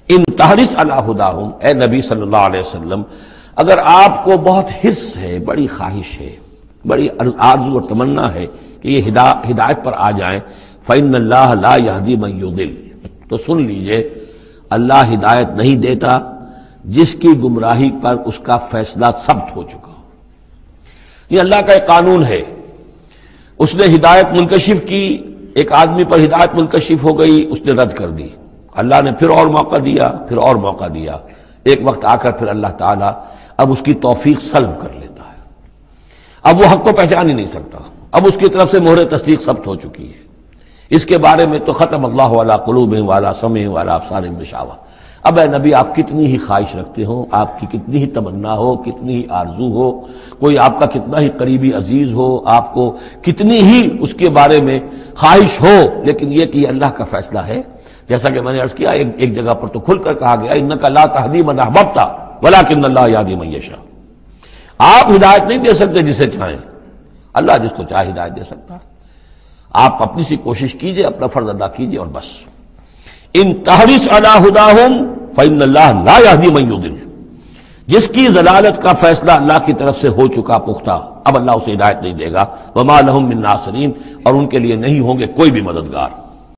ان تحرص علی ہداہم، اے نبی صلی اللہ علیہ وسلم، اگر آپ کو بہت حرص ہے، بڑی خواہش ہے، بڑی آرزو اور تمنا ہے کہ یہ ہدایت پر آ جائیں، فإن اللہ لا یہدی من یضل، تو سن لیجئے اللہ ہدایت نہیں دیتا جس کی گمراہی پر اس کا فیصلہ ثبت ہو چکا ہو۔ یہ اللہ کا ایک قانون ہے، اس نے ہدایت منکشف کی، ایک آدمی پر ہدایت منکشف ہو گئی، اس نے رد کر دی، اللہ نے پھر اور موقع دیا، پھر اور موقع دیا، ایک وقت آ کر پھر اللہ تعالیٰ اب اس کی توفیق سلب کر لیتا ہے، اب وہ حق کو پہچان ہی نہیں سکتا، اب اس کی طرف سے مہر تصدیق ثبت ہو چکی ہے۔ اس کے بارے میں تو ختم اللہ علی قلوبہم وعلی سمعہم وعلی ابصارہم غشاوہ۔ اب اے نبی آپ کتنی ہی خواہش رکھتے ہو، آپ کی کتنی ہی تمنا ہو، کتنی ہی آرزو ہو، کوئی آپ کا کتنا ہی قریبی عزیز ہو، آپ کو کتنی ہی اس کے بارے میں خواہش ہو، لیکن یہ کہ یہ اللہ کا فیصلہ ہے، جیسا کہ میں نے عرض کیا ایک جگہ پر تو کھل کر کہا گیا انک لا تہدی من احببت ولکن اللہ یہدی من یشاء، آپ ہدایت نہیں دے سکتے جسے چاہیں، اللہ جس کو چاہے ہدایت دے سکتا ہے، آپ اپنی سی کوشش کیجئے، اپنا فرض ادا کیجئے اور بس۔ ان تحرص علی ہداہم فإن اللہ لا یہدی من یضل، جس کی ضلالت کا فیصلہ اللہ کی طرف سے ہو چکا پختہ، اب اللہ اسے ہدایت نہیں دے گا، وما لہم من ناصرین، اور ان کے لیے نہیں ہوں گے کوئی بھی مددگار۔